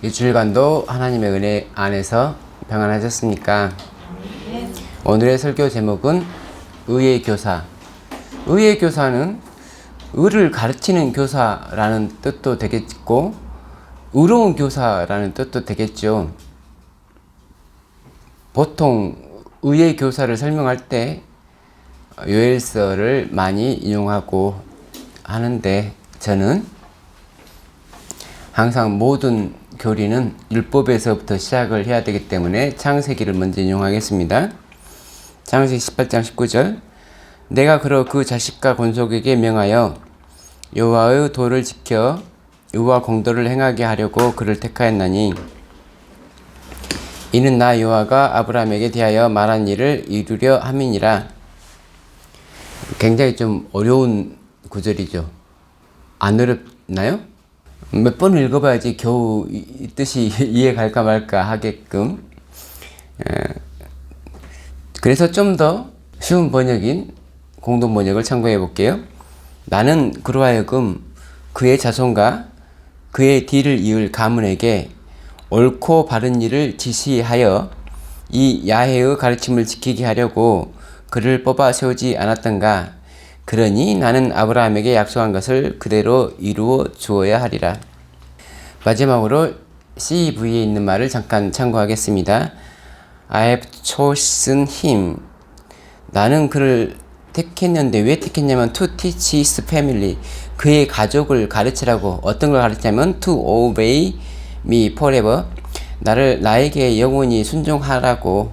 이 주일간도 하나님의 은혜 안에서 평안하셨습니까? 오늘의 설교 제목은 의의 교사. 의의 교사는 의를 가르치는 교사라는 뜻도 되겠고 의로운 교사라는 뜻도 되겠죠. 보통 의의 교사를 설명할 때 요엘서를 많이 인용하고 하는데 저는 항상 모든 교리는 율법에서부터 시작을 해야 되기 때문에 창세기를 먼저 인용하겠습니다. 창세기 18장 19절 내가 그러 그 자식과 권속에게 명하여 여호와의 도를 지켜 의와 공도를 행하게 하려고 그를 택하였나니 이는 나 여호와가 아브라함에게 대하여 말한 일을 이루려 함이니라. 굉장히 좀 어려운 구절이죠. 안 어렵나요? 몇 번을 읽어봐야지 겨우 이 뜻이 이해갈까 말까 하게끔. 그래서 좀 더 쉬운 번역인 공동 번역을 참고해 볼게요. 나는 그로 하여금 그의 자손과 그의 뒤를 이을 가문에게 옳고 바른 일을 지시하여 이 야훼의 가르침을 지키게 하려고 그를 뽑아 세우지 않았던가. 그러니 나는 아브라함에게 약속한 것을 그대로 이루어 주어야 하리라. 마지막으로 CV에 있는 말을 잠깐 참고하겠습니다. I have chosen him. 나는 그를 택했는데 왜 택했냐면 to teach his family. 그의 가족을 가르치라고. 어떤 걸 가르치냐면 to obey me forever. 나에게 영원히 순종하라고.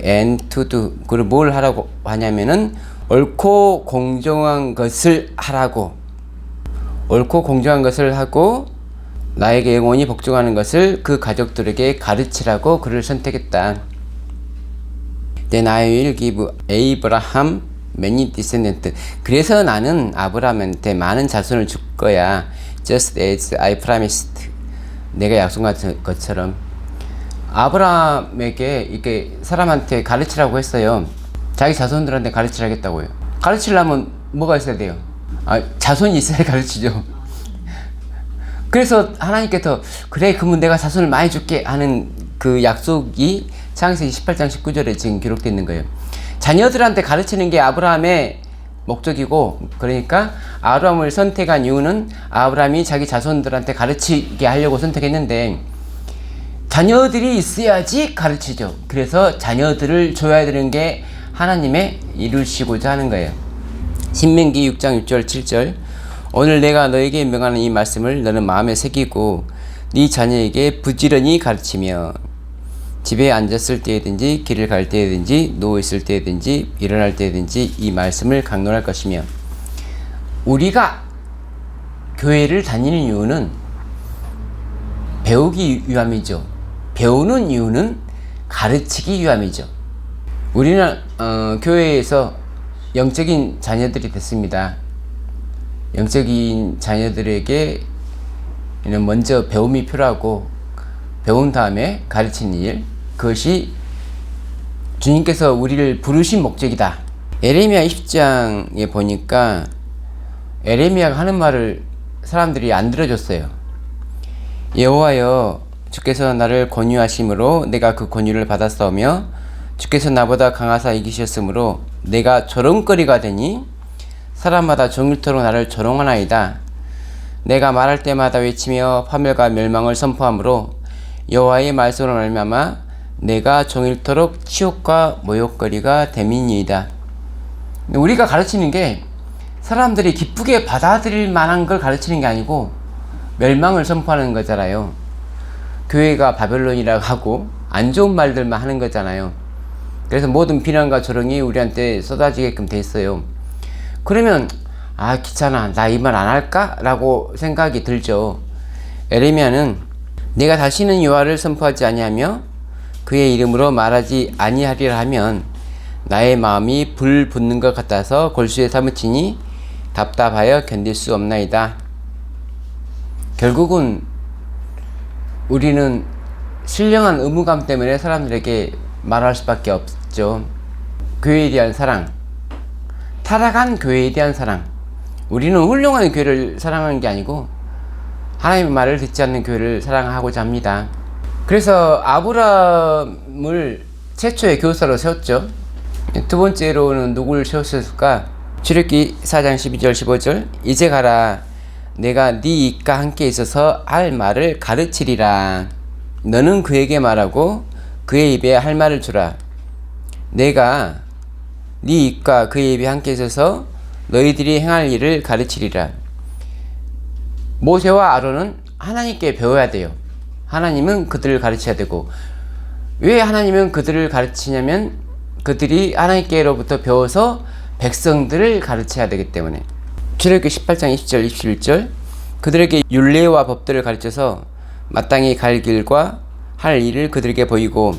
and to do. 그걸 뭘 하라고 하냐면은 옳고 공정한 것을 하라고. 옳고 공정한 것을 하고 나에게 영원히 복종하는 것을 그 가족들에게 가르치라고 그를 선택했다. Then I will give Abraham many descendants. 그래서 나는 아브라함한테 많은 자손을 줄 거야. Just as I promised. 내가 약속한 것처럼. 아브라함에게 이렇게 사람한테 가르치라고 했어요. 자기 자손들한테 가르치라겠다고요. 가르치려면 뭐가 있어야 돼요? 자손이 있어야 가르치죠. 그래서 하나님께서 그래 그러면 내가 자손을 많이 줄게 하는 그 약속이 창세기 18장 19절에 지금 기록되어 있는 거예요. 자녀들한테 가르치는 게 아브라함의 목적이고, 그러니까 아브라함을 선택한 이유는 아브라함이 자기 자손들한테 가르치게 하려고 선택했는데 자녀들이 있어야지 가르치죠. 그래서 자녀들을 줘야 되는 게 하나님의 이루시고자 하는 거예요. 신명기 6장 6절 7절 오늘 내가 너에게 명하는 이 말씀을 너는 마음에 새기고 네 자녀에게 부지런히 가르치며 집에 앉았을 때든지 길을 갈 때든지 누워있을 때든지 일어날 때든지 이 말씀을 강론할 것이며. 우리가 교회를 다니는 이유는 배우기 위함이죠. 배우는 이유는 가르치기 위함이죠. 우리는 교회에서 영적인 자녀들이 됐습니다. 영적인 자녀들에게 먼저 배움이 필요하고 배운 다음에 가르치는 일, 그것이 주님께서 우리를 부르신 목적이다. 에레미야 20장에 보니까 에레미야가 하는 말을 사람들이 안 들어줬어요. 여호와여 주께서 나를 권유하심으로 내가 그 권유를 받았사오며 주께서 나보다 강하사 이기셨으므로 내가 조롱거리가 되니 사람마다 종일토록 나를 조롱하나이다. 내가 말할 때마다 외치며 파멸과 멸망을 선포하므로 여호와의 말씀으로 말미암아 내가 종일토록 치욕과 모욕거리가 됨이니이다. 우리가 가르치는 게 사람들이 기쁘게 받아들일 만한 걸 가르치는 게 아니고 멸망을 선포하는 거잖아요. 교회가 바벨론이라고 하고 안 좋은 말들만 하는 거잖아요. 그래서 모든 비난과 조롱이 우리한테 쏟아지게끔 돼 있어요. 그러면 귀찮아, 나 이 말 안 할까? 라고 생각이 들죠. 에레미야는 내가 다시는 여호와를 선포하지 아니하며 그의 이름으로 말하지 아니하리라 하면 나의 마음이 불 붙는 것 같아서 골수에 사무치니 답답하여 견딜 수 없나이다. 결국은 우리는 신령한 의무감 때문에 사람들에게 말할 수밖에 없죠. 교회에 대한 사랑, 타락한 교회에 대한 사랑. 우리는 훌륭한 교회를 사랑하는 게 아니고 하나님의 말을 듣지 않는 교회를 사랑하고자 합니다. 그래서 아브라함을 최초의 교사로 세웠죠. 두 번째로는 누구를 세웠을까? 출애굽기 4장 12절 15절 이제 가라 내가 네 입과 함께 있어서 할 말을 가르치리라. 너는 그에게 말하고 그의 입에 할 말을 주라. 내가 네 입과 그의 입에 함께 있어서 너희들이 행할 일을 가르치리라. 모세와 아론은 하나님께 배워야 돼요. 하나님은 그들을 가르쳐야 되고, 왜 하나님은 그들을 가르치냐면 그들이 하나님께로부터 배워서 백성들을 가르쳐야 되기 때문에. 출애굽기 18장 20절 21절 그들에게 율례와 법들을 가르쳐서 마땅히 갈 길과 할 일을 그들에게 보이고,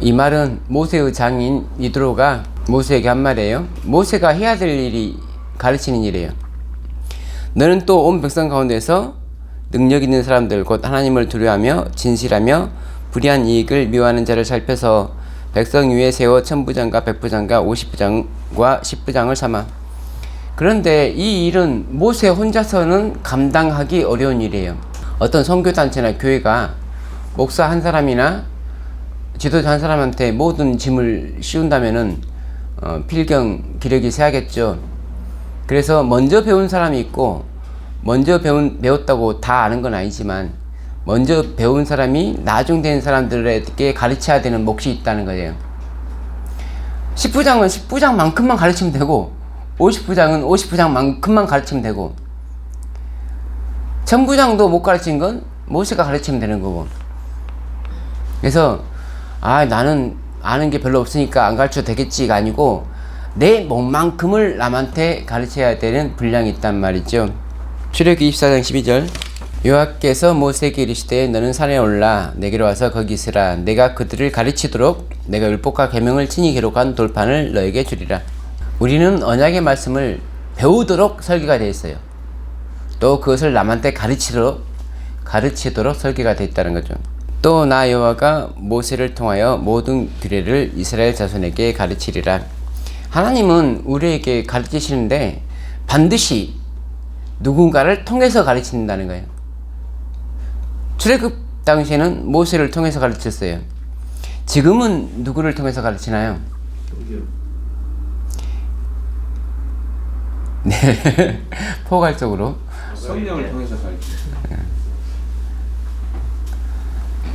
이 말은 모세의 장인 이드로가 모세에게 한 말이에요. 모세가 해야 될 일이 가르치는 일이에요. 너는 또 온 백성 가운데서 능력 있는 사람들 곧 하나님을 두려워하며 진실하며 불의한 이익을 미워하는 자를 살펴서 백성 위에 세워 천부장과 백부장과 50부장과 10부장을 삼아. 그런데 이 일은 모세 혼자서는 감당하기 어려운 일이에요. 어떤 선교단체나 교회가 목사 한 사람이나 지도자 한 사람한테 모든 짐을 씌운다면은 필경 기력이 세야겠죠. 그래서 먼저 배운 사람이 있고, 먼저 배웠다고 다 아는 건 아니지만 먼저 배운 사람이 나중 된 사람들에게 가르쳐야 되는 몫이 있다는 거예요. 10부장은 10부장만큼만 가르치면 되고, 50부장은 50부장만큼만 가르치면 되고, 천부장도 못 가르친 건 모세가 가르치면 되는 거고. 그래서 나는 아는 게 별로 없으니까 안 가르쳐도 되겠지가 아니고, 내 몸만큼을 남한테 가르쳐야 되는 분량이 있단 말이죠. 출애굽기 24장 12절 여호와께서 모세에게 이르시되 너는 산에 올라 내게로 와서 거기 있으라. 내가 그들을 가르치도록 내가 율법과 계명을 친히 기록한 돌판을 너에게 주리라. 우리는 언약의 말씀을 배우도록 설계가 되어 있어요. 또 그것을 남한테 가르치도록 설계가 되어 있다는 거죠. 또 나 여호와가 모세를 통하여 모든 규례를 이스라엘 자손에게 가르치리라. 하나님은 우리에게 가르치시는데 반드시 누군가를 통해서 가르친다는 거예요. 출애굽 당시에는 모세를 통해서 가르쳤어요. 지금은 누구를 통해서 가르치나요? 네, 포괄적으로 성령을 통해서 가르치죠.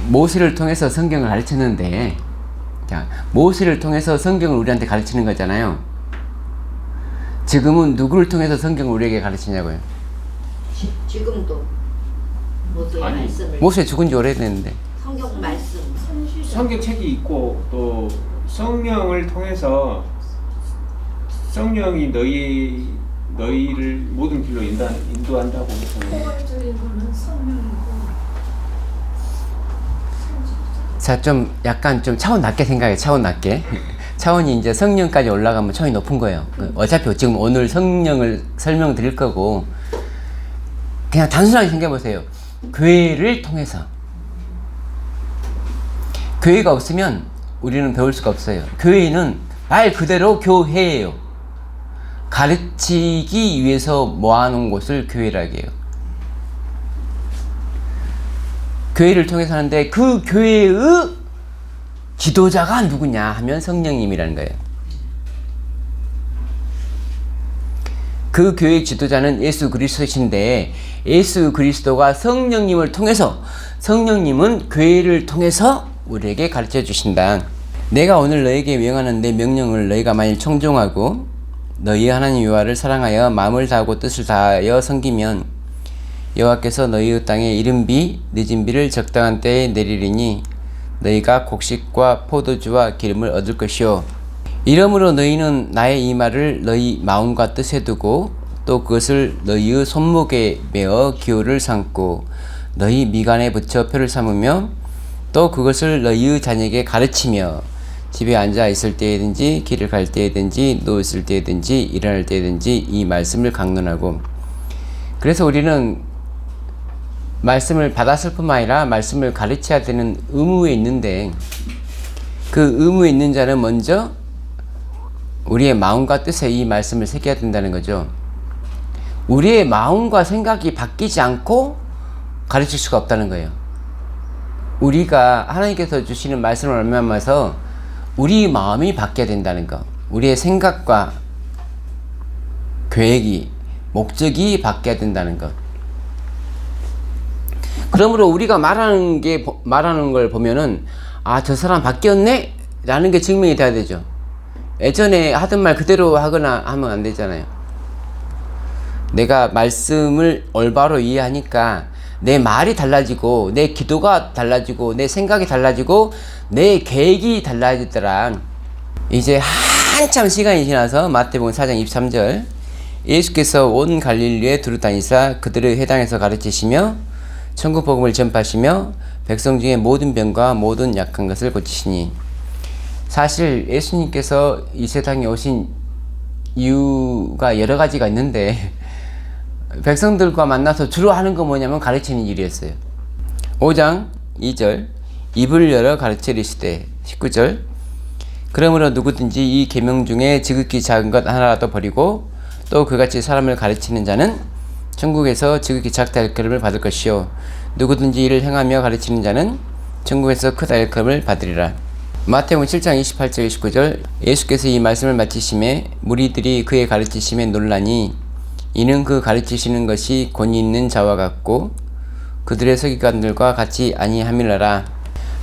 모세를 통해서 성경을 가르쳤는데, 모세를 통해서 성경을 우리한테 가르치는 거잖아요. 지금은 누구를 통해서 성경을 우리에게 가르치냐고요? 지금도 모세의 말씀을. 모세 죽은 지 오래됐는데. 성경 말씀. 성경책이 있고 또 성령을 통해서 성령이 너희를 모든 길로 인도한다고 해서. 포괄적인 거는 성령이고. 자, 약간 차원 낮게 생각해. 차원 낮게. 차원이 이제 성령까지 올라가면 차원이 높은 거예요. 어차피 지금 오늘 성령을 설명드릴 거고, 그냥 단순하게 생각해보세요. 교회를 통해서. 교회가 없으면 우리는 배울 수가 없어요. 교회는 말 그대로 교회예요. 가르치기 위해서 모아놓은 곳을 교회라고 해요. 교회를 통해서 하는데 그 교회의 지도자가 누구냐 하면 성령님이라는 거예요. 그 교회의 지도자는 예수 그리스도이신데, 예수 그리스도가 성령님을 통해서, 성령님은 교회를 통해서 우리에게 가르쳐 주신다. 내가 오늘 너에게 명하는 내 명령을 너희가 만일 청종하고 너희 하나님 여호와를 사랑하여 마음을 다하고 뜻을 다하여 섬기면 여호와께서 너희의 땅에 이른 비 늦은 비를 적당한 때에 내리리니 너희가 곡식과 포도주와 기름을 얻을 것이요. 이러므로 너희는 나의 이 말을 너희 마음과 뜻에 두고 또 그것을 너희의 손목에 메어 기호를 삼고 너희 미간에 붙여 표를 삼으며 또 그것을 너희의 자녀에게 가르치며 집에 앉아 있을 때에든지 길을 갈 때에든지 누워 있을 때에든지 일어날 때에든지 이 말씀을 강론하고. 그래서 우리는 말씀을 받았을 뿐만 아니라 말씀을 가르쳐야 되는 의무에 있는데, 그 의무에 있는 자는 먼저 우리의 마음과 뜻에 이 말씀을 새겨야 된다는 거죠. 우리의 마음과 생각이 바뀌지 않고 가르칠 수가 없다는 거예요. 우리가 하나님께서 주시는 말씀을 얼마만서 우리 마음이 바뀌어야 된다는 거, 우리의 생각과 계획이, 목적이 바뀌어야 된다는 것. 그러므로 우리가 말하는 걸 보면은 아, 저 사람 바뀌었네? 라는 게 증명이 돼야 되죠. 예전에 하던 말 그대로 하거나 하면 안 되잖아요. 내가 말씀을 올바로 이해하니까 내 말이 달라지고 내 기도가 달라지고 내 생각이 달라지고 내 계획이 달라지더라. 이제 한참 시간이 지나서 마태복음 4장 23절, 예수께서 온 갈릴리에 두루 다니사 그들의 회당에서 가르치시며 천국 복음을 전파하시며 백성 중에 모든 병과 모든 약한 것을 고치시니. 사실 예수님께서 이 세상에 오신 이유가 여러 가지가 있는데 백성들과 만나서 주로 하는 거 뭐냐면 가르치는 일이었어요. 5장 2절, 입을 열어 가르치시되. 19절, 그러므로 누구든지 이 계명 중에 지극히 작은 것 하나라도 버리고 또 그같이 사람을 가르치는 자는 천국에서 지극히 작다 일컬음을 받을 것이요 누구든지 이를 행하며 가르치는 자는 천국에서 크다 일컬음을 받으리라. 마태복음 7장 28절 29절, 예수께서 이 말씀을 마치심에 무리들이 그의 가르치심에 놀라니 이는 그 가르치시는 것이 권위 있는 자와 같고 그들의 서기관들과 같이 아니함이라라.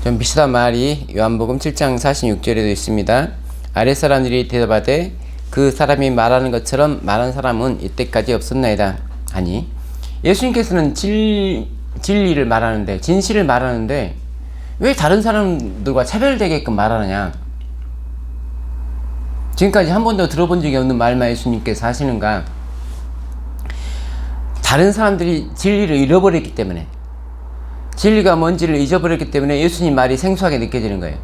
좀 비슷한 말이 요한복음 7장 46절에도 있습니다. 아랫사람들이 대답하되 그 사람이 말하는 것처럼 말한 사람은 이때까지 없었나이다. 아니, 예수님께서는 진리를 말하는데, 진실을 말하는데 왜 다른 사람들과 차별되게끔 말하느냐? 지금까지 한 번도 들어본 적이 없는 말만 예수님께서 하시는가? 다른 사람들이 진리를 잃어버렸기 때문에, 진리가 뭔지를 잊어버렸기 때문에 예수님 말이 생소하게 느껴지는 거예요.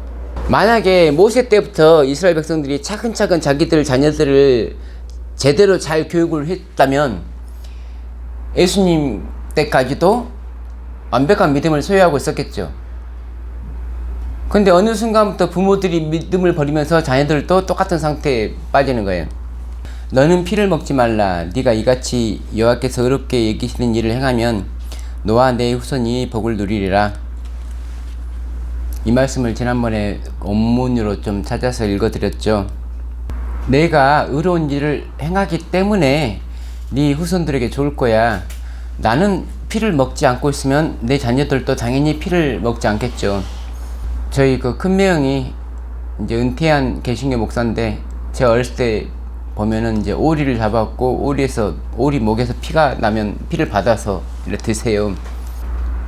만약에 모세 때부터 이스라엘 백성들이 차근차근 자기들 자녀들을 제대로 잘 교육을 했다면 예수님 때까지도 완벽한 믿음을 소유하고 있었겠죠. 근데 어느 순간부터 부모들이 믿음을 버리면서 자녀들도 똑같은 상태에 빠지는 거예요. 너는 피를 먹지 말라. 네가 이같이 여호와께서 의롭게 여기시는 일을 행하면 너와 내 후손이 복을 누리리라. 이 말씀을 지난번에 원문으로 좀 찾아서 읽어드렸죠. 내가 의로운 일을 행하기 때문에 네 후손들에게 좋을 거야. 나는 피를 먹지 않고 있으면 내 자녀들도 당연히 피를 먹지 않겠죠. 저희 그 큰매형이 이제 은퇴한 개신교 목사인데, 제가 어렸을 때 보면은 이제 오리를 잡았고 오리 목에서 피가 나면 피를 받아서 이렇게 드세요.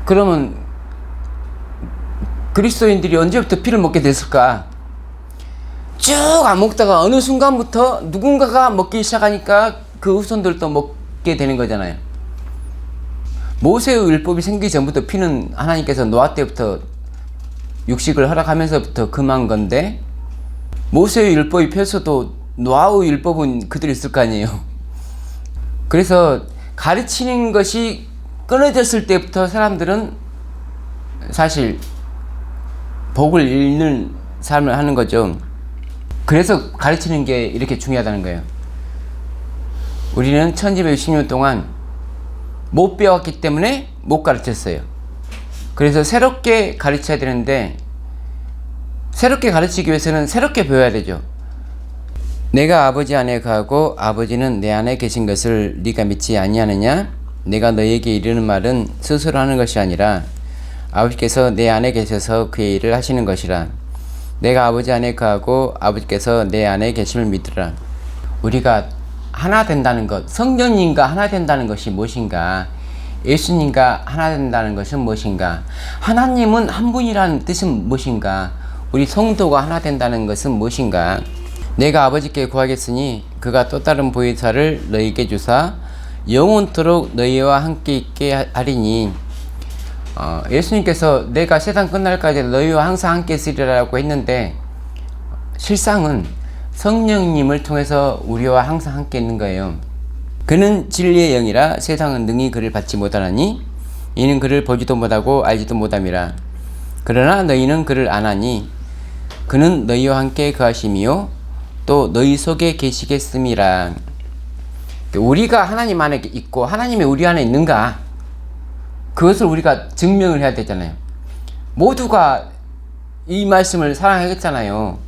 그러면 그리스도인들이 언제부터 피를 먹게 됐을까? 쭉 안 먹다가 어느 순간부터 누군가가 먹기 시작하니까 그 후손들도 먹게 되는 거잖아요. 모세의 율법이 생기기 전부터 피는 하나님께서 노아 때부터 육식을 허락하면서부터 금한 건데, 모세의 율법이 펴서도 노아의 율법은 그대로 있을 거 아니에요. 그래서 가르치는 것이 끊어졌을 때부터 사람들은 사실 복을 잃는 삶을 하는 거죠. 그래서 가르치는 게 이렇게 중요하다는 거예요. 우리는 1260년 동안 못 배웠기 때문에 못 가르쳤어요. 그래서 새롭게 가르쳐야 되는데, 새롭게 가르치기 위해서는 새롭게 배워야 되죠. 내가 아버지 안에 거하고 아버지는 내 안에 계신 것을 네가 믿지 아니하느냐? 내가 너에게 이르는 말은 스스로 하는 것이 아니라 아버지께서 내 안에 계셔서 그의 일을 하시는 것이라. 내가 아버지 안에 거하고 아버지께서 내 안에 계심을 믿으라. 우리가 하나 된다는 것, 성령님과 하나 된다는 것이 무엇인가? 예수님과 하나 된다는 것은 무엇인가? 하나님은 한 분이라는 뜻은 무엇인가? 우리 성도가 하나 된다는 것은 무엇인가? 내가 아버지께 구하겠으니 그가 또 다른 보혜사를 너희에게 주사 영원토록 너희와 함께 있게 하리니. 예수님께서 내가 세상 끝날까지 너희와 항상 함께 있으리라고 했는데, 실상은 성령님을 통해서 우리와 항상 함께 있는 거예요. 그는 진리의 영이라 세상은 능히 그를 받지 못하나니 이는 그를 보지도 못하고 알지도 못함이라. 그러나 너희는 그를 아나니 그는 너희와 함께 거하심이요 또 너희 속에 계시겠음이라. 우리가 하나님 안에 있고 하나님이 우리 안에 있는가? 그것을 우리가 증명을 해야 되잖아요. 모두가 이 말씀을 사랑하겠잖아요.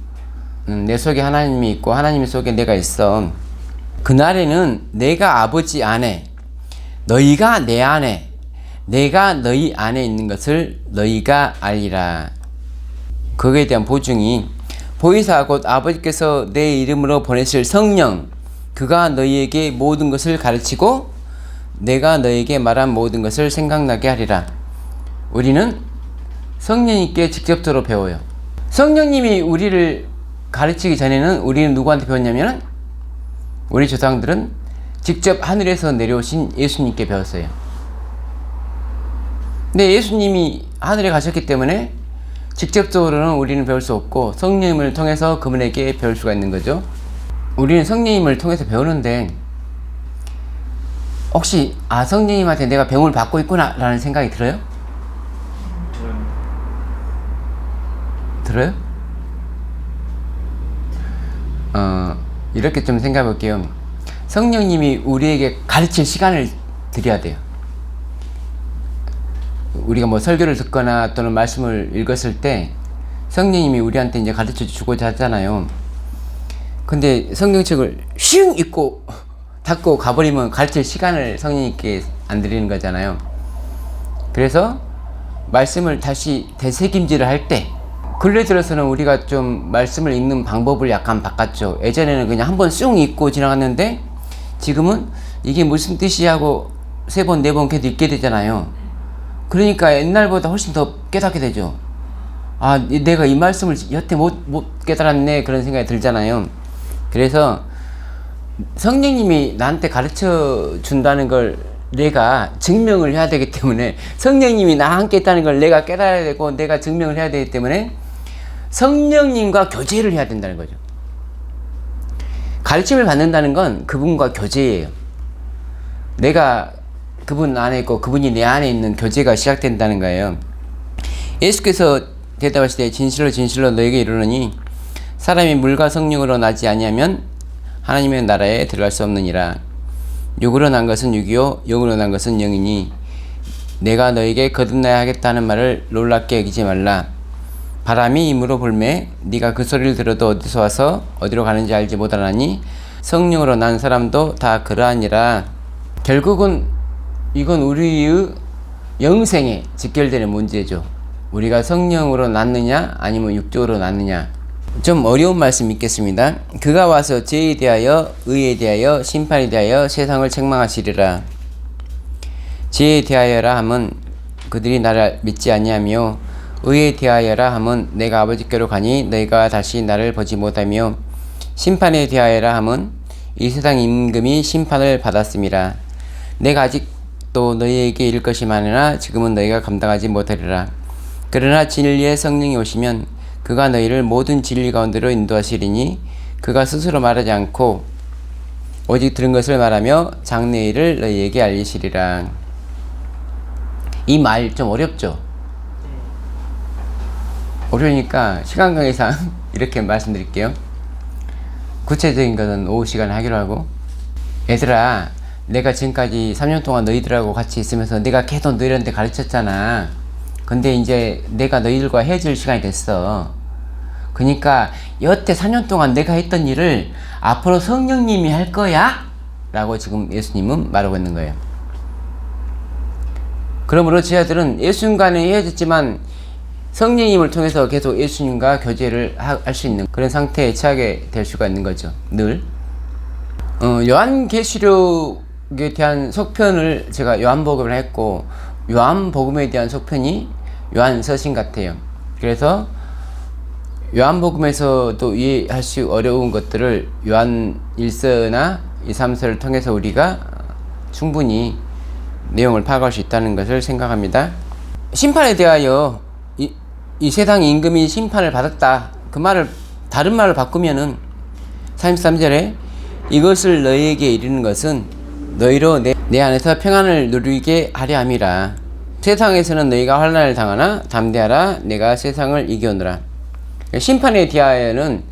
내 속에 하나님이 있고 하나님 속에 내가 있어. 그날에는 내가 아버지 안에, 너희가 내 안에, 내가 너희 안에 있는 것을 너희가 알리라. 그거에 대한 보증이 보혜사 곧 아버지께서 내 이름으로 보내실 성령, 그가 너희에게 모든 것을 가르치고 내가 너희에게 말한 모든 것을 생각나게 하리라. 우리는 성령님께 직접적으로 배워요. 성령님이 우리를 가르치기 전에는 우리는 누구한테 배웠냐면 우리 조상들은 직접 하늘에서 내려오신 예수님께 배웠어요. 근데 예수님이 하늘에 가셨기 때문에 직접적으로는 우리는 배울 수 없고 성령님을 통해서 그분에게 배울 수가 있는 거죠. 우리는 성령님을 통해서 배우는데 혹시 성령님한테 내가 배움을 받고 있구나 라는 생각이 들어요? 들어요? 이렇게 좀 생각해 볼게요. 성령님이 우리에게 가르칠 시간을 드려야 돼요. 우리가 뭐 설교를 듣거나 또는 말씀을 읽었을 때 성령님이 우리한테 이제 가르쳐 주고자 하잖아요. 근데 성경책을 슝 읽고 닫고 가버리면 가르칠 시간을 성령님께 안 드리는 거잖아요. 그래서 말씀을 다시 되새김질을 할 때, 근래 들어서는 우리가 좀 말씀을 읽는 방법을 약간 바꿨죠. 예전에는 그냥 한번 쑥 읽고 지나갔는데 지금은 이게 무슨 뜻이야 하고 3번, 4번 계속 읽게 되잖아요. 그러니까 옛날보다 훨씬 더 깨닫게 되죠. 내가 이 말씀을 여태 못 깨달았네 그런 생각이 들잖아요. 그래서 성령님이 나한테 가르쳐 준다는 걸 내가 증명을 해야 되기 때문에, 성령님이 나와 함께 있다는 걸 내가 깨달아야 되고 내가 증명을 해야 되기 때문에 성령님과 교제를 해야 된다는 거죠. 가르침을 받는다는 건 그분과 교제예요. 내가 그분 안에 있고 그분이 내 안에 있는 교제가 시작된다는 거예요. 예수께서 대답하실 때 진실로 진실로 너에게 이르노니 사람이 물과 성령으로 나지 아니하면 하나님의 나라에 들어갈 수 없느니라. 육으로 난 것은 육이요 영으로 난 것은 영이니 내가 너에게 거듭나야 하겠다는 말을 놀랍게 여기지 말라. 바람이 임으로 불매 네가 그 소리를 들어도 어디서 와서 어디로 가는지 알지 못하나니 성령으로 난 사람도 다 그러하니라. 결국은 이건 우리의 영생에 직결되는 문제죠. 우리가 성령으로 낳느냐 아니면 육적으로 낳느냐. 좀 어려운 말씀 읽겠습니다. 그가 와서 죄에 대하여 의에 대하여 심판에 대하여 세상을 책망하시리라. 죄에 대하여라 함은 그들이 나를 믿지 아니하며 의에 대하여라 함은 내가 아버지께로 가니 너희가 다시 나를 보지 못하며 심판에 대하여라 함은 이 세상 임금이 심판을 받았음이라. 내가 아직도 너희에게 이를 것이 많으나 지금은 너희가 감당하지 못하리라. 그러나 진리의 성령이 오시면 그가 너희를 모든 진리 가운데로 인도하시리니 그가 스스로 말하지 않고 오직 들은 것을 말하며 장래의 일을 너희에게 알리시리라. 이 말 좀 어렵죠? 어려우니까 시간 관계상 이렇게 말씀드릴게요. 구체적인 것은 오후 시간에 하기로 하고, 얘들아 내가 지금까지 3년 동안 너희들하고 같이 있으면서 내가 계속 너희들한테 가르쳤잖아. 근데 이제 내가 너희들과 헤어질 시간이 됐어. 그러니까 여태 4년 동안 내가 했던 일을 앞으로 성령님이 할 거야 라고 지금 예수님은 말하고 있는 거예요. 그러므로 제자들은 예수님과는 헤어졌지만 성령님을 통해서 계속 예수님과 교제를 할 수 있는 그런 상태에 처하게 될 수가 있는 거죠. 늘 요한계시록에 대한 속편을 제가 요한복음을 했고, 요한복음에 대한 속편이 요한서신 같아요. 그래서 요한복음에서도 이해할 수 어려운 것들을 요한 1서나 2, 3서를 통해서 우리가 충분히 내용을 파악할 수 있다는 것을 생각합니다. 심판에 대하여 이 세상 임금이 심판을 받았다. 그 말을 다른 말을 바꾸면은 33절에 이것을 너희에게 이르는 것은 너희로 내 안에서 평안을 누리게 하려 함이라. 세상에서는 너희가 환난을 당하나 담대하라. 내가 세상을 이겨오느라. 심판에 대하여는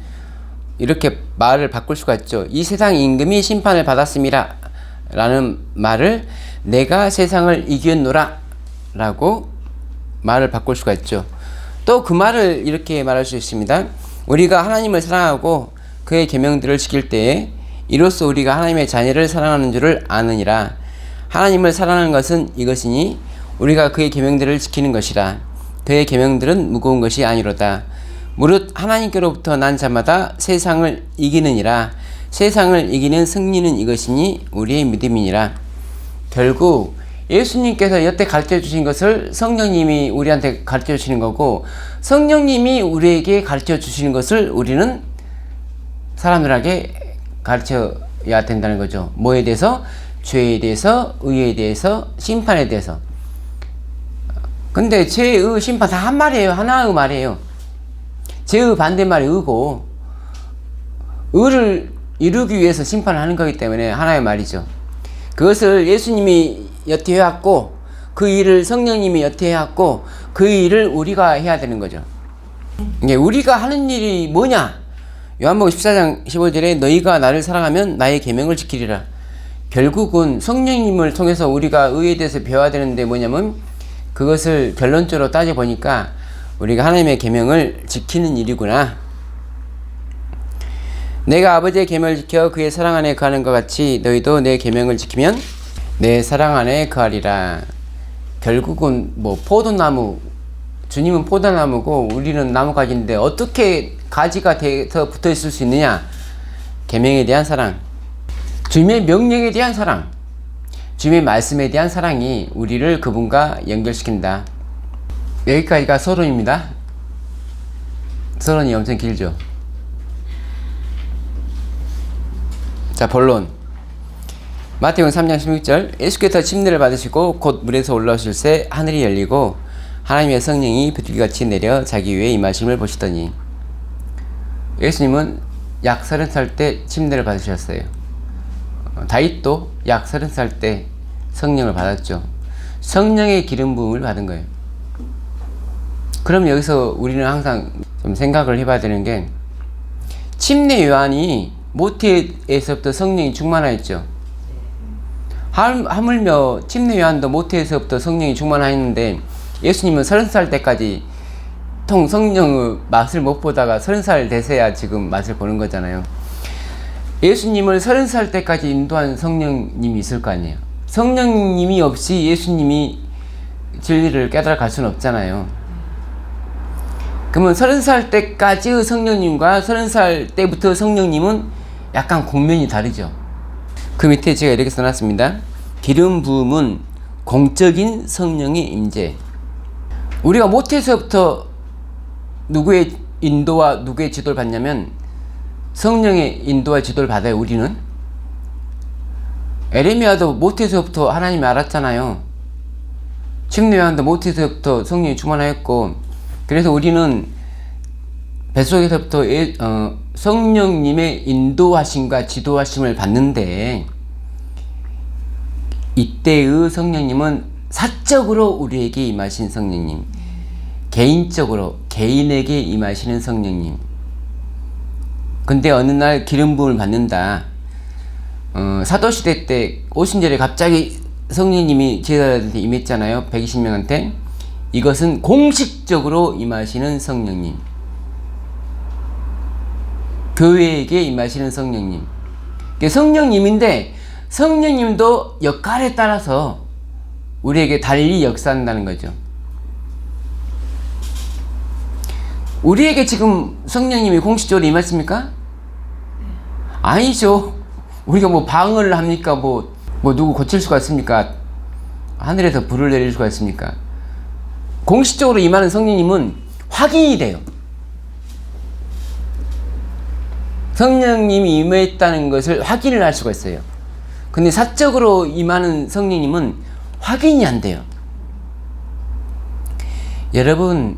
이렇게 말을 바꿀 수가 있죠. 이 세상 임금이 심판을 받았음이라 라는 말을 내가 세상을 이겨노라 라고 말을 바꿀 수가 있죠. 또 그 말을 이렇게 말할 수 있습니다. 우리가 하나님을 사랑하고 그의 계명들을 지킬 때에 이로써 우리가 하나님의 자녀를 사랑하는 줄을 아느니라. 하나님을 사랑하는 것은 이것이니 우리가 그의 계명들을 지키는 것이라. 그의 계명들은 무거운 것이 아니로다. 무릇 하나님께로부터 난 자마다 세상을 이기느니라. 세상을 이기는 승리는 이것이니 우리의 믿음이니라. 결국 예수님께서 여태 가르쳐 주신 것을 성령님이 우리한테 가르쳐 주시는 거고, 성령님이 우리에게 가르쳐 주시는 것을 우리는 사람들에게 가르쳐야 된다는 거죠. 뭐에 대해서? 죄에 대해서, 의에 대해서, 심판에 대해서. 근데 죄, 의, 심판 다 한 말이에요. 하나의 말이에요. 죄의 반대말이 의고, 의를 이루기 위해서 심판을 하는 거기 때문에 하나의 말이죠. 그것을 예수님이 여태 해왔고, 그 일을 성령님이 여태 해왔고, 그 일을 우리가 해야 되는 거죠. 이게 우리가 하는 일이 뭐냐? 요한복음 14장 15절에 너희가 나를 사랑하면 나의 계명을 지키리라. 결국은 성령님을 통해서 우리가 의에 대해서 배워야 되는데 뭐냐면, 그것을 결론적으로 따져보니까 우리가 하나님의 계명을 지키는 일이구나. 내가 아버지의 계명을 지켜 그의 사랑 안에 거하는 것 같이 너희도 내 계명을 지키면 내 사랑 안에 거하리라. 결국은 뭐 포도나무, 주님은 포도나무고 우리는 나무가지인데 어떻게 가지가 돼서 붙어 있을 수 있느냐? 계명에 대한 사랑, 주님의 명령에 대한 사랑, 주님의 말씀에 대한 사랑이 우리를 그분과 연결시킨다. 여기까지가 서론입니다. 서론이 엄청 길죠. 자, 본론. 마태복음 3장 16절, 예수께서 침례를 받으시고 곧 물에서 올라오실새 하늘이 열리고 하나님의 성령이 비둘기같이 내려 자기 위에 임하심을 보시더니. 예수님은 약 30살 때 침례를 받으셨어요. 다윗도 약 30살 때 성령을 받았죠. 성령의 기름 부음을 받은 거예요. 그럼 여기서 우리는 항상 좀 생각을 해봐야 되는 게, 침례 요한이 모태에서부터 성령이 충만하였죠. 하물며 침례 요한도 모태에서부터 성령이 충만하였는데 예수님은 30살 때까지 성령의 맛을 못 보다가 30살 되세야 지금 맛을 보는 거잖아요. 예수님을 30살 때까지 인도한 성령님이 있을 거 아니에요. 성령님이 없이 예수님이 진리를 깨달아 갈 수는 없잖아요. 그러면 30살 때까지의 성령님과 30살 때부터 성령님은 약간 국면이 다르죠. 그 밑에 제가 이렇게 써놨습니다. 기름 부음은 공적인 성령의 임재. 우리가 모태에서부터 누구의 인도와 누구의 지도를 받냐면 성령의 인도와 지도를 받아요. 우리는 에레미야도 모태에서부터 하나님이 알았잖아요. 침례 요한도 모태에서부터 성령이 충만하였고, 그래서 우리는 뱃속에서부터 성령님의 인도하심과 지도하심을 받는데, 이때의 성령님은 사적으로 우리에게 임하신 성령님, 개인적으로 개인에게 임하시는 성령님. 근데 어느 날 기름 부음을 받는다. 사도시대 때 오순절에 갑자기 성령님이 제자들한테 임했잖아요. 120명한테. 이것은 공식적으로 임하시는 성령님, 교회에게 임하시는 성령님. 성령님인데 성령님도 역할에 따라서 우리에게 달리 역사한다는 거죠. 우리에게 지금 성령님이 공식적으로 임하십니까? 아니죠. 우리가 뭐 방언을 합니까? 뭐 누구 고칠 수가 있습니까? 하늘에서 불을 내릴 수가 있습니까? 공식적으로 임하는 성령님은 확인이 돼요. 성령님이 임했다는 것을 확인을 할 수가 있어요. 근데 사적으로 임하는 성령님은 확인이 안 돼요. 여러분,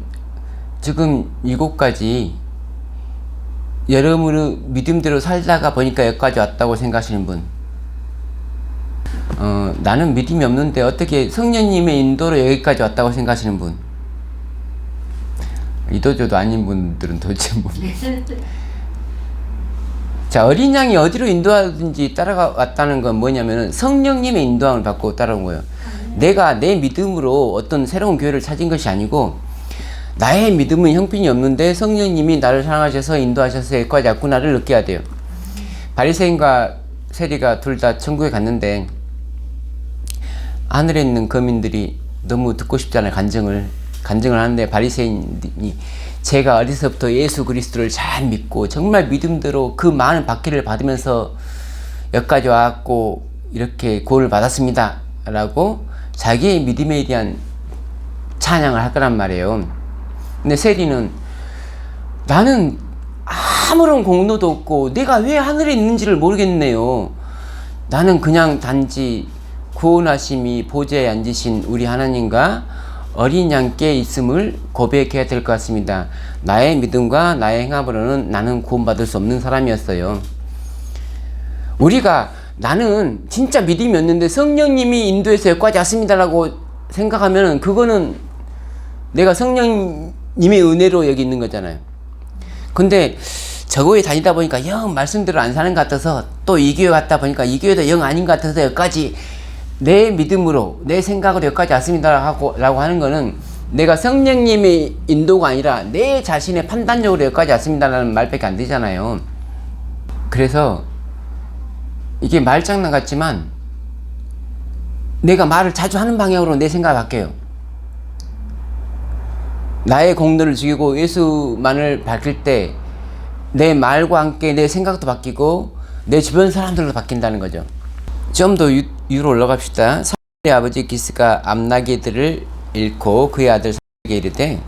지금 이곳까지 여러분의 믿음대로 살다가 보니까 여기까지 왔다고 생각하시는 분, 나는 믿음이 없는데 어떻게 성령님의 인도로 여기까지 왔다고 생각하시는 분, 이도저도 아닌 분들은 도대체 뭐. 자, 어린 양이 어디로 인도하든지 따라왔다는 건 뭐냐면은 성령님의 인도함을 받고 따라온 거예요. 내가 내 믿음으로 어떤 새로운 교회를 찾은 것이 아니고 나의 믿음은 형편이 없는데 성령님이 나를 사랑하셔서 인도하셔서 여기까지 왔구나를 느껴야 돼요. 바리새인과 세리가 둘 다 천국에 갔는데 하늘에 있는 거민들이 너무 듣고 싶지 않은 간증을 하는데 바리새인이 제가 어려서부터 예수 그리스도를 잘 믿고 정말 믿음대로 그 많은 박해를 받으면서 여기까지 와갖고 이렇게 구원을 받았습니다 라고 자기의 믿음에 대한 찬양을 할 거란 말이에요. 근데 세리는 나는 아무런 공로도 없고 내가 왜 하늘에 있는지를 모르겠네요. 나는 그냥 단지 구원하심이 보좌에 앉으신 우리 하나님과 어린 양께 있음을 고백해야 될 것 같습니다. 나의 믿음과 나의 행함으로는 나는 구원받을 수 없는 사람이었어요. 우리가 나는 진짜 믿음이 없는데 성령님이 인도해서 여기까지 왔습니다라고 생각하면 그거는 내가 성령님의 은혜로 여기 있는 거잖아요. 근데 저거에 다니다 보니까 영 말씀대로 안 사는 것 같아서 또 이 교회 갔다 보니까 이 교회도 영 아닌 것 같아서 여기까지 내 믿음으로 내 생각으로 여기까지 왔습니다 라고 하는 거는 내가 성령님의 인도가 아니라 내 자신의 판단력으로 여기까지 왔습니다 라는 말밖에 안 되잖아요. 그래서 이게 말장난 같지만 내가 말을 자주 하는 방향으로 내 생각이 바뀌어요. 나의 공로를 죽이고 예수만을 밝힐 때 내 말과 함께 내 생각도 바뀌고 내 주변 사람들도 바뀐다는 거죠. 좀 더 위로 올라갑시다. 사울의 아버지 기스가 암나기들을 잃고 그의 아들 사울에게 이르되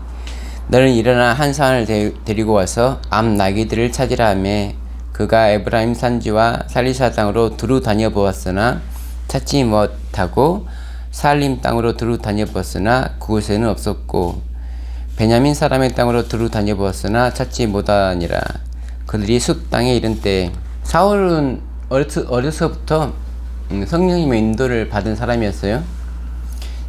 너는 일어나 한 사람을 데리고 와서 암나기들을 찾으라 하며 그가 에브라임 산지와 살리사 땅으로 두루 다녀보았으나 찾지 못하고 살림 땅으로 두루 다녀보았으나 그곳에는 없었고 베냐민 사람의 땅으로 두루 다녀보았으나 찾지 못하니라. 그들이 숲 땅에 이른 때 사울은 어려서부터 성령님의 인도를 받은 사람이었어요.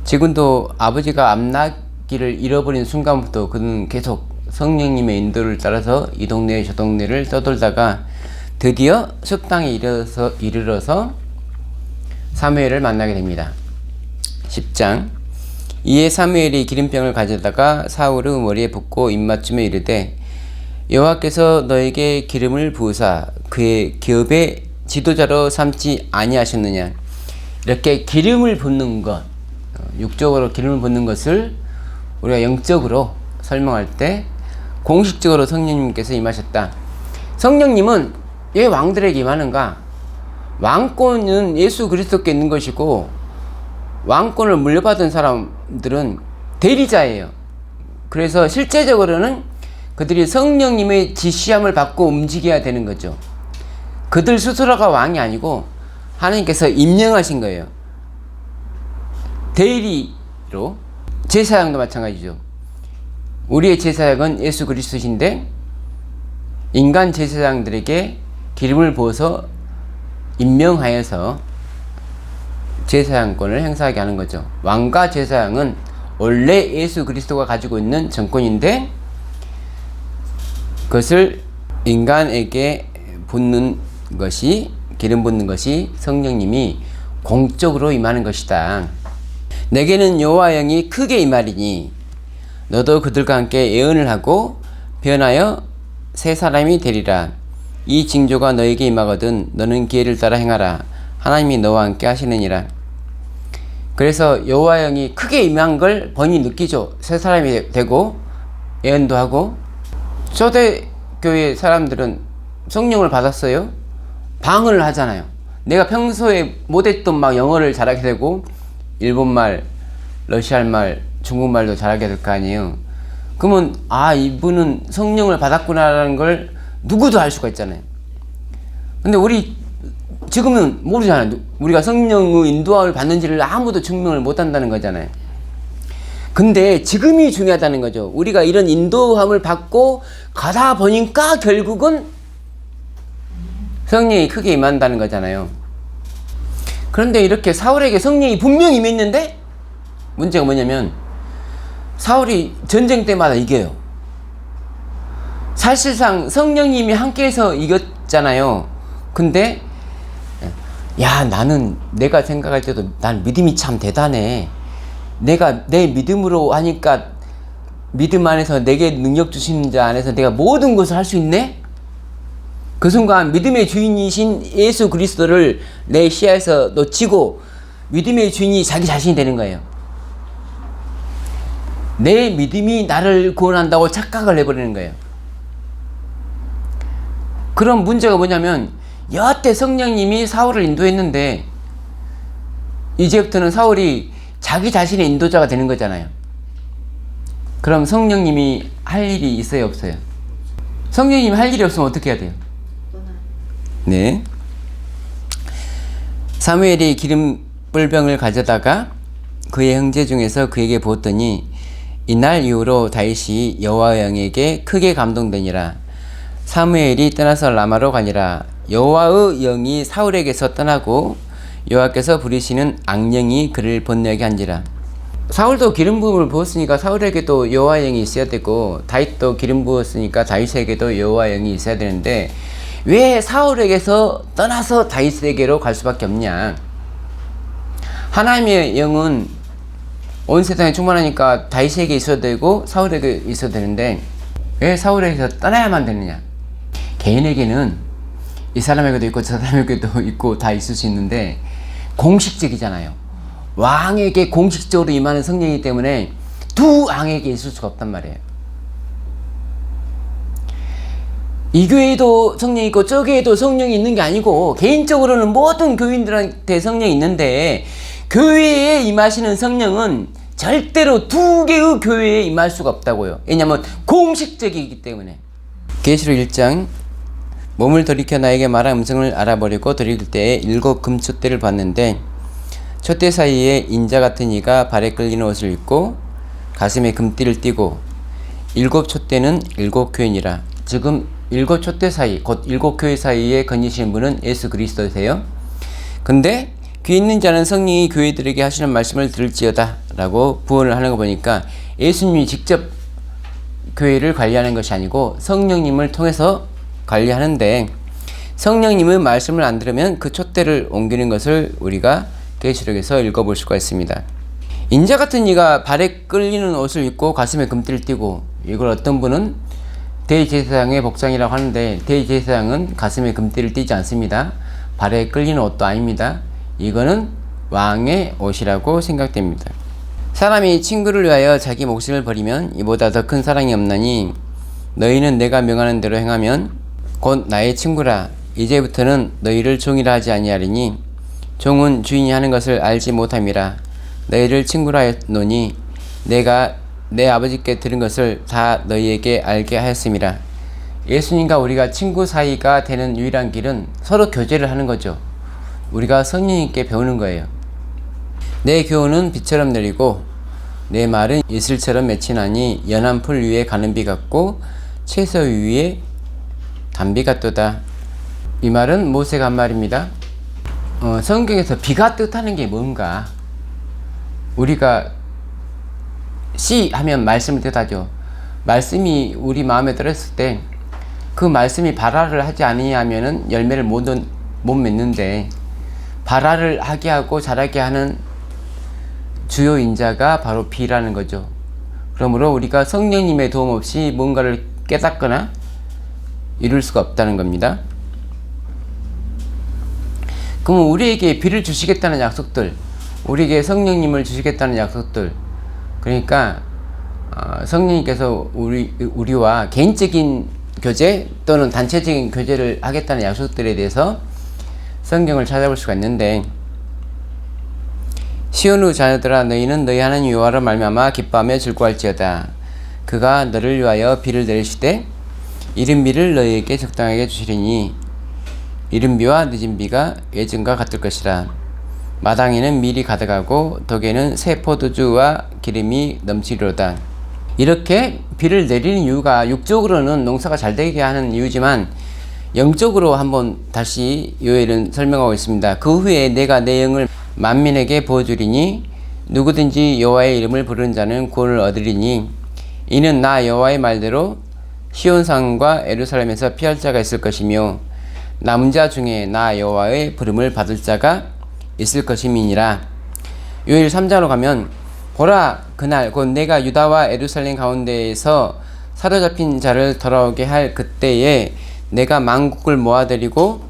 지금도 아버지가 암나기를 잃어버린 순간부터 그는 계속 성령님의 인도를 따라서 이 동네 저 동네를 떠돌다가 드디어 숲 땅에 이르러서 사무엘을 만나게 됩니다. 10장. 이에 사무엘이 기름병을 가져다가 사울의 머리에 붓고 입맞춤에 이르되 여호와께서 너에게 기름을 부으사 그의 기업의 지도자로 삼지 아니하셨느냐. 이렇게 기름을 붓는 것, 육적으로 기름을 붓는 것을 우리가 영적으로 설명할 때 공식적으로 성령님께서 임하셨다. 성령님은 왜 왕들에게 임하는가? 왕권은 예수 그리스도께 있는 것이고 왕권을 물려받은 사람들은 대리자예요. 그래서 실제적으로는 그들이 성령님의 지시함을 받고 움직여야 되는 거죠. 그들 스스로가 왕이 아니고 하나님께서 임명하신 거예요. 대리로. 제사장도 마찬가지죠. 우리의 제사장은 예수 그리스도신데 인간 제사장들에게 기름을 부어서 임명하여서 제사장권을 행사하게 하는 거죠. 왕과 제사장은 원래 예수 그리스도가 가지고 있는 정권인데 그것을 인간에게 붓는 것이, 기름 붓는 것이 성령님이 공적으로 임하는 것이다. 내게는 여호와 영이 크게 임하리니 너도 그들과 함께 예언을 하고 변하여 새 사람이 되리라. 이 징조가 너에게 임하거든 너는 기회를 따라 행하라. 하나님이 너와 함께 하시느니라. 그래서 여호와 영이 크게 임한 걸 본인이 느끼죠. 새 사람이 되고 예언도 하고. 초대교회 사람들은 성령을 받았어요. 방언을 하잖아요. 내가 평소에 못했던 막 영어를 잘하게 되고 일본말, 러시아말, 중국말도 잘하게 될 거 아니에요. 그러면 아, 이분은 성령을 받았구나라는 걸 누구도 알 수가 있잖아요. 근데 우리 지금은 모르잖아요. 우리가 성령의 인도함을 받는지를 아무도 증명을 못한다는 거잖아요. 근데 지금이 중요하다는 거죠. 우리가 이런 인도함을 받고 가다 보니까 결국은 성령이 크게 임한다는 거잖아요. 그런데 이렇게 사울에게 성령이 분명히 임했는데 문제가 뭐냐면 사울이 전쟁 때마다 이겨요. 사실상 성령님이 함께해서 이겼잖아요. 근데 야, 나는 내가 생각할 때도 난 믿음이 참 대단해. 내가 내 믿음으로 하니까 믿음 안에서 내게 능력 주시는 자 안에서 내가 모든 것을 할 수 있네? 그 순간 믿음의 주인이신 예수 그리스도를 내 시야에서 놓치고 믿음의 주인이 자기 자신이 되는 거예요. 내 믿음이 나를 구원한다고 착각을 해버리는 거예요. 그런 문제가 뭐냐면 여태 성령님이 사울을 인도했는데 이제부터는 사울이 자기 자신의 인도자가 되는 거잖아요. 그럼 성령님이 할 일이 있어요, 없어요? 성령님이 할 일이 없으면 어떻게 해야 돼요? 네. 사무엘이 기름 뿔병을 가져다가 그의 형제 중에서 그에게 부었더니 이날 이후로 다윗이 여호와의 영에게 크게 감동되니라. 사무엘이 떠나서 라마로 가니라. 여호와의 영이 사울에게서 떠나고 여호와께서 부리시는 악령이 그를 번뇌하게 한지라. 사울도 기름 부음을 부었으니까 사울에게도 여호와의 영이 있어야 되고 다윗도 기름 부었으니까 다윗에게도 여호와의 영이 있어야 되는데 왜 사울에게서 떠나서 다윗에게로 갈 수밖에 없냐? 하나님의 영은 온 세상에 충만하니까 다윗에게 있어야 되고 사울에게 있어야 되는데 왜 사울에게서 떠나야만 되느냐? 개인에게는 이 사람에게도 있고 저 사람에게도 있고 다 있을 수 있는데 공식적이잖아요. 왕에게 공식적으로 임하는 성령이기 때문에 두 왕에게 있을 수가 없단 말이에요. 이 교회에도 성령이 있고 저 교회에도 성령이 있는 게 아니고 개인적으로는 모든 교인들한테 성령이 있는데 교회에 임하시는 성령은 절대로 두 개의 교회에 임할 수가 없다고요. 왜냐하면 공식적이기 때문에. 계시록 1장 몸을 돌이켜 나에게 말한 음성을 알아버리고 돌이킬 때에 7 금촛대를 봤는데 촛대 사이에 인자 같은 이가 발에 끌리는 옷을 입고 가슴에 금띠를 띠고 7 촛대는 7 교회니라. 지금 7 촛대 사이 곧 7 교회 사이에 거니시는 분은 예수 그리스도세요. 근데 귀 있는 자는 성령이 교회들에게 하시는 말씀을 들을지어다 라고 부언을 하는 거 보니까 예수님이 직접 교회를 관리하는 것이 아니고 성령님을 통해서 관리하는데 성령님의 말씀을 안 들으면 그 촛대를 옮기는 것을 우리가 계시록에서 읽어볼 수가 있습니다. 인자 같은 이가 발에 끌리는 옷을 입고 가슴에 금띠를 띠고 이걸 어떤 분은 대제사장의 복장이라고 하는데 대제사장은 가슴에 금띠를 띠지 않습니다. 발에 끌리는 옷도 아닙니다. 이거는 왕의 옷이라고 생각됩니다. 사람이 친구를 위하여 자기 목숨을 버리면 이보다 더 큰 사랑이 없나니 너희는 내가 명하는 대로 행하면 곧 나의 친구라. 이제부터는 너희를 종이라 하지 아니하리니 종은 주인이 하는 것을 알지 못함이라. 너희를 친구라 했노니 내가 내 아버지께 들은 것을 다 너희에게 알게 하였음이라. 예수님과 우리가 친구 사이가 되는 유일한 길은 서로 교제를 하는 거죠. 우리가 성령님께 배우는 거예요. 내 교훈은 비처럼 내리고 내 말은 이슬처럼 맺히나니 연한 풀 위에 가는 비 같고 채소 위에 단비 같도다. 이 말은 모세가 한 말입니다. 성경에서 비가 뜻하는 게 뭔가? 우리가 씨 하면 말씀을 뜻하죠. 말씀이 우리 마음에 들었을 때 그 말씀이 발화를 하지 않으냐면은 열매를 못 맺는데 발화를 하게 하고 자라게 하는 주요 인자가 바로 비라는 거죠. 그러므로 우리가 성령님의 도움 없이 뭔가를 깨닫거나 이룰 수가 없다는 겁니다. 그럼 우리에게 비를 주시겠다는 약속들, 우리에게 성령님을 주시겠다는 약속들, 그러니까 성령님께서 우리와 개인적인 교제 또는 단체적인 교제를 하겠다는 약속들에 대해서 성경을 찾아볼 수가 있는데 시온의 자녀들아 너희는 너희 하나님 여호와로 말미암아 기뻐하며 즐거워할지어다. 그가 너를 위하여 비를 내리시되 이른 비를 너희에게 적당하게 주시리니 이른 비와 늦은 비가 예전과 같을 것이라. 마당에는 밀이 가득하고 독에는 새 포도주와 기름이 넘치리로다. 이렇게 비를 내리는 이유가 육적으로는 농사가 잘 되게 하는 이유지만 영적으로 한번 다시 요엘은 설명하고 있습니다. 그 후에 내가 내 영을 만민에게 부어주리니 누구든지 여호와의 이름을 부르는 자는 구원을 얻으리니 이는 나 여호와의 말대로 시온산과 예루살렘에서 피할 자가 있을 것이며 남은 자 중에 나 여호와의 부름을 받을 자가 있을 것임이니라. 요엘 3장으로 가면 보라 그날 곧 내가 유다와 예루살렘 가운데에서 사로잡힌 자를 돌아오게 할 그때에 내가 만국을 모아들이고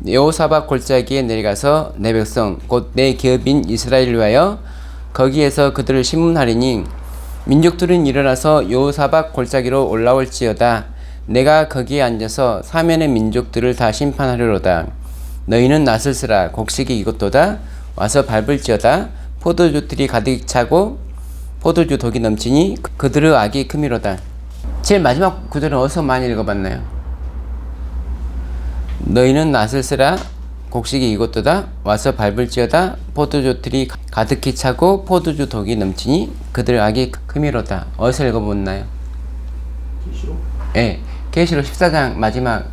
여호사밧 골짜기에 내려가서 내 백성 곧 내 기업인 이스라엘을 위하여 거기에서 그들을 심문하리니 민족들은 일어나서 여호사밧 골짜기로 올라올지어다. 내가 거기에 앉아서 사면의 민족들을 다 심판하려로다. 너희는 나설스라 곡식이 이곳도다. 와서 밟을지어다. 포도주들이 가득 차고 포도주 독이 넘치니 그들의 악이 크미로다. 제일 마지막 구절은 어디서 많이 읽어봤나요? 너희는 나설스라 곡식이 이곳도다. 와서 밟을지어다. 포도주들이 가득히 차고 포도주 독이 넘치니 그들의 악이 크미로다. 어디서 읽어봤나요? 계시록? 예, 계시록 14장 마지막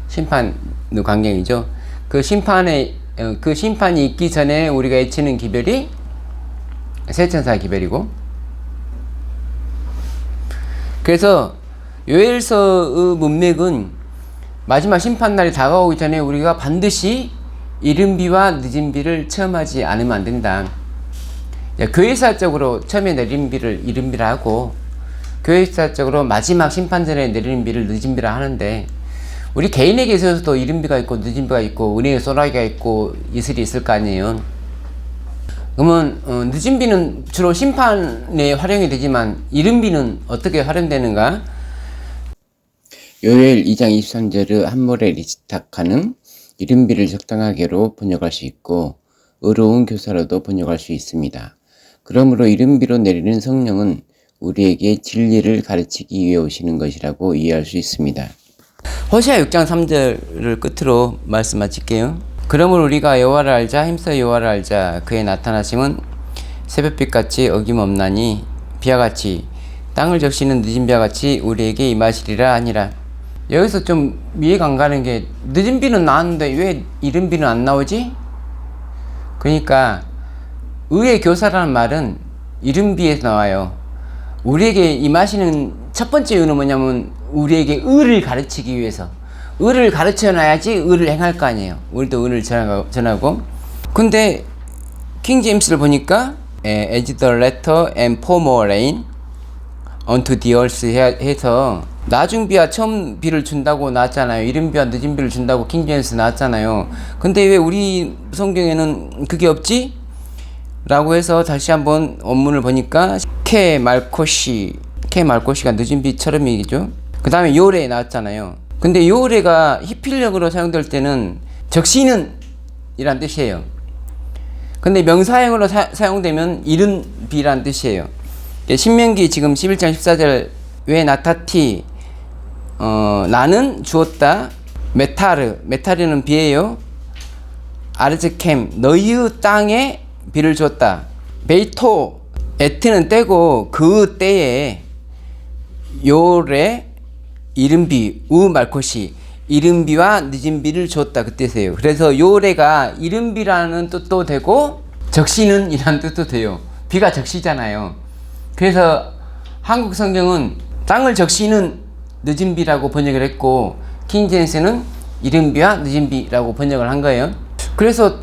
심판 광경이죠. 그 심판이 있기 전에 우리가 외치는 기별이 세천사 기별이고, 그래서 요엘서의 문맥은 마지막 심판날이 다가오기 전에 우리가 반드시 이른비와 늦은비를 체험하지 않으면 안 된다. 교회사적으로 처음에 내리는 비를 이른비라 하고, 교회사적으로 마지막 심판 전에 내리는 비를 늦은비라 하는데, 우리 개인에게 있어서도 이른비가 있고 늦은비가 있고 은혜의 소나기가 있고 이슬이 있을 거 아니에요. 그러면 늦은비는 주로 심판에 활용이 되지만 이른비는 어떻게 활용되는가? 요엘 2장 23절의 한물에 리스탁하는 이른비를 적당하게로 번역할 수 있고 의로운 교사로도 번역할 수 있습니다. 그러므로 이른비로 내리는 성령은 우리에게 진리를 가르치기 위해 오시는 것이라고 이해할 수 있습니다. 호세아 6장 3절을 끝으로 말씀 마칠게요. 그러므로 우리가 여호와를 알자, 힘써 여호와를 알자. 그의 나타나심은 새벽빛같이 어김없나니 비와 같이 땅을 적시는 늦은 비와 같이 우리에게 임하시리라 하니라. 여기서 좀 이해가 안 가는 게, 늦은 비는 나왔는데 왜 이른 비는 안 나오지? 그러니까 의의 교사라는 말은 이른 비에서 나와요. 우리에게 임하시는 첫 번째 이유는 뭐냐면 우리에게 의를 가르치기 위해서. 의를 가르쳐놔야지 의를 행할 거 아니에요. 우리도 의를 전하고. 근데 킹 제임스를 보니까 as the latter and former rain unto the earth 해서 나중 비와 처음 비를 준다고 나왔잖아요. 이른 비와 늦은 비를 준다고 킹 제임스 나왔잖아요. 근데 왜 우리 성경에는 그게 없지? 라고 해서 다시 한번 원문을 보니까 케 말코시가 늦은 비처럼 얘기죠. 그 다음에 요레 나왔잖아요. 근데 요레가 히필력으로 사용될 때는 적시는 이란 뜻이에요. 근데 명사형으로 사용되면 이른 비란 뜻이에요. 신명기 지금 11장 14절 왜 나타티 나는 주었다. 메타르는 비예요. 아르즈캠 너희의 땅에 비를 주었다. 베이토 에트는 때고 그 때에 요레 이른비 우말코시 이른비와 늦은비를 주었다 그 뜻이에요. 그래서 요레가 이른비라는 뜻도 되고 적시는 이라는 뜻도 돼요. 비가 적시잖아요. 그래서 한국 성경은 땅을 적시는 늦은비라고 번역을 했고 킹제임스는 이른비와 늦은비라고 번역을 한 거예요. 그래서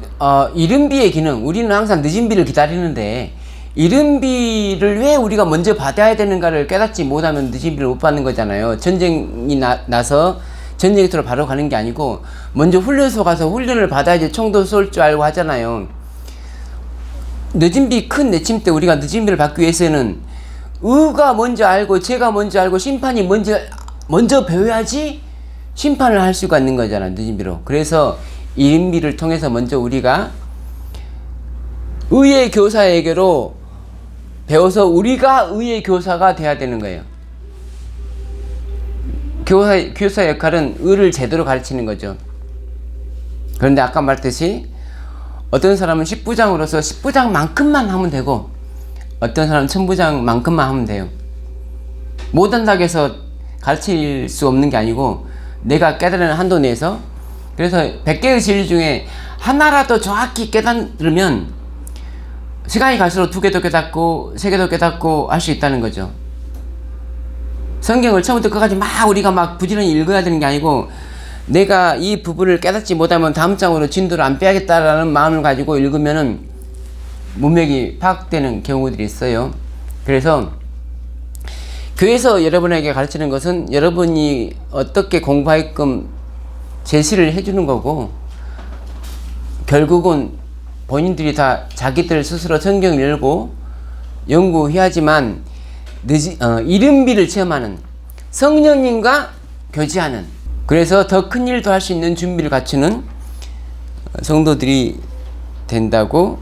이른비의 기능, 우리는 항상 늦은비를 기다리는데 이른비를 왜 우리가 먼저 받아야 되는가를 깨닫지 못하면 늦은비를 못 받는 거잖아요. 전쟁이 나서 전쟁터로 바로 가는 게 아니고 먼저 훈련소 가서 훈련을 받아야지 총도 쏠 줄 알고 하잖아요. 늦은비 큰 내침 때 우리가 늦은비를 받기 위해서는 의가 먼저 알고 죄가 먼저 알고 심판이 먼저 배워야지 심판을 할 수가 있는 거잖아요. 늦은비로. 그래서 이른비를 통해서 먼저 우리가 의의 교사에게로 배워서 우리가 의의 교사가 돼야 되는 거예요. 교사 역할은 의를 제대로 가르치는 거죠. 그런데 아까 말했듯이 어떤 사람은 10부장으로서 10부장만큼만 하면 되고 어떤 사람은 1000부장만큼만 하면 돼요. 못한다고 해서 가르칠 수 없는 게 아니고 내가 깨달은 한도 내에서. 그래서 100개의 진리 중에 하나라도 정확히 깨달으면 시간이 갈수록 2개도 깨닫고 3개도 깨닫고 할 수 있다는 거죠. 성경을 처음부터 끝까지 우리가 부지런히 읽어야 되는 게 아니고 내가 이 부분을 깨닫지 못하면 다음 장으로 진도를 안 빼야겠다라는 마음을 가지고 읽으면은 문맥이 파악되는 경우들이 있어요. 그래서 교회에서 여러분에게 가르치는 것은 여러분이 어떻게 공부하게끔 제시를 해주는 거고, 결국은 본인들이 다 자기들 스스로 성경을 열고 연구해야지만 이른비를 체험하는, 성령님과 교제하는, 그래서 더 큰 일도 할 수 있는 준비를 갖추는 성도들이 된다고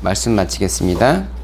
말씀 마치겠습니다.